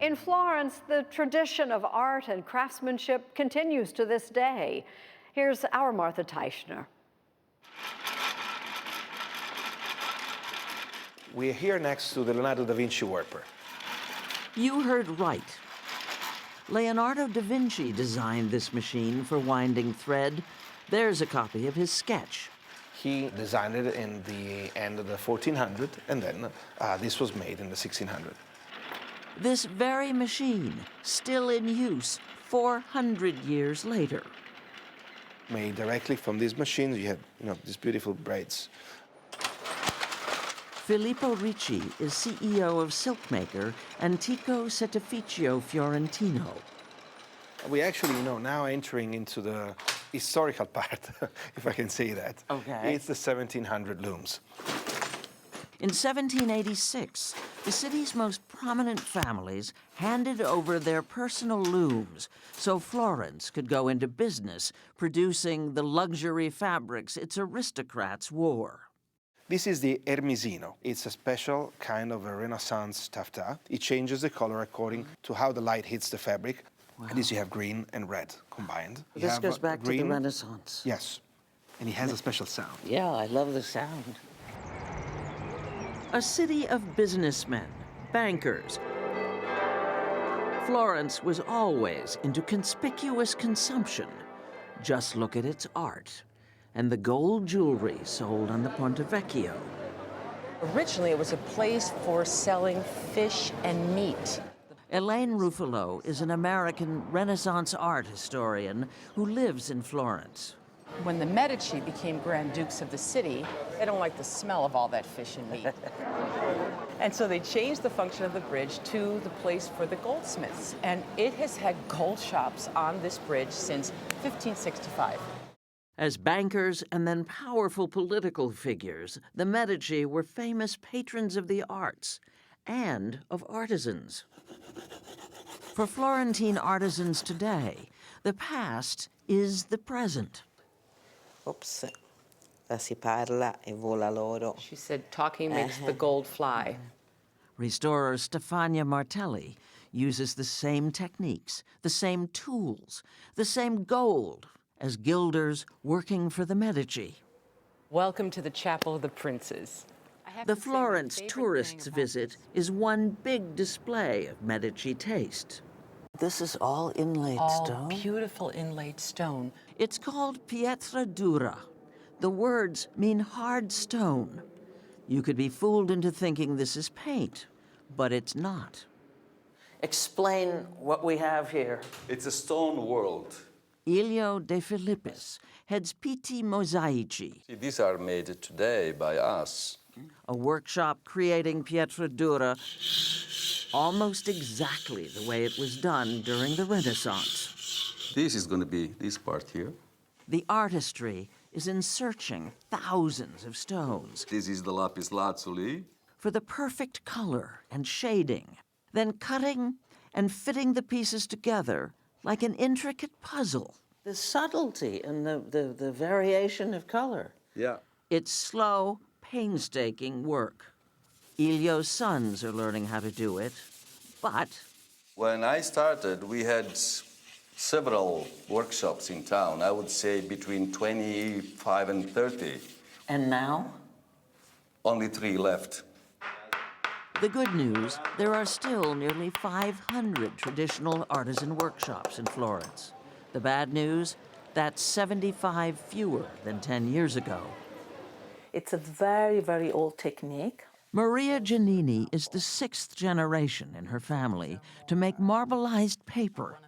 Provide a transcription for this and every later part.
In Florence, the tradition of art and craftsmanship continues to this day. Here's our Martha Teichner. We're here next to the Leonardo da Vinci Warper. You heard right. Leonardo da Vinci designed this machine for winding thread. There's a copy of his sketch. He designed it in the end of the 1400, and then this was made in the 1600. This very machine, still in use 400 years later. Made directly from these machines, you have, these beautiful braids. Filippo Ricci is CEO of silkmaker Antico Settificio Fiorentino. We actually, now entering into the historical part, if I can say that. Okay. It's the 1700 looms. In 1786, the city's most prominent families handed over their personal looms so Florence could go into business producing the luxury fabrics its aristocrats wore. This is the Ermisino. It's a special kind of a Renaissance taffeta. It changes the color according to how the light hits the fabric. Wow. And this you have green and red combined. This goes back to the Renaissance. Yes. And it has a special sound. Yeah, I love the sound. A city of businessmen, bankers. Florence was always into conspicuous consumption. Just look at its art and the gold jewelry sold on the Ponte Vecchio. Originally, it was a place for selling fish and meat. Elaine Ruffalo is an American Renaissance art historian who lives in Florence. When the Medici became Grand Dukes of the city, they don't like the smell of all that fish and meat. And so they changed the function of the bridge to the place for the goldsmiths. And it has had gold shops on this bridge since 1565. As bankers and then powerful political figures, the Medici were famous patrons of the arts and of artisans. For Florentine artisans today, the past is the present. Ops, si parla e vola l'oro. She said, talking makes the gold fly. Restorer Stefania Martelli uses the same techniques, the same tools, the same gold as gilders working for the Medici. Welcome to the Chapel of the Princes. The Florence tourists' visit is one big display of Medici taste. This is all inlaid stone? All beautiful inlaid stone. It's called pietra dura. The words mean hard stone. You could be fooled into thinking this is paint, but it's not. Explain what we have here. It's a stone world. Elio De Filippis heads Pitti Mosaici, These are made today by us. a workshop creating pietra dura almost exactly the way it was done during the Renaissance. This is going to be this part here. The artistry is in searching thousands of stones This is the lapis lazuli. for the perfect color and shading, then cutting and fitting the pieces together like an intricate puzzle. The subtlety and the variation of color. Yeah. It's slow, painstaking work. Elio's sons are learning how to do it, but When I started, we had several workshops in town. I would say between 25 and 30. and now? Only 3 left. The good news, there are still nearly 500 traditional artisan workshops in Florence. The bad news, that's 75 fewer than 10 years ago. It's a very, very old technique. Maria Giannini is the 6th generation in her family to make marbleized paper.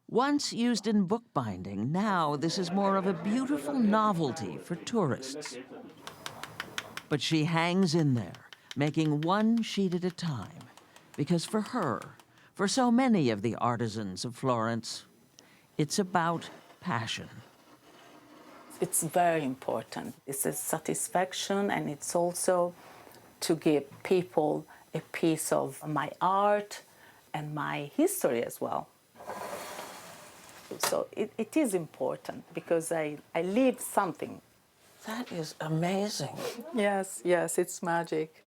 Once used in bookbinding, now this is more of a beautiful novelty for tourists. But she hangs in there, making one sheet at a time, because for her, for so many of the artisans of Florence, it's about passion. It's very important. It's a satisfaction, and it's also to give people a piece of my art and my history as well. So it is important because I live something. That is amazing. Yes, it's magic.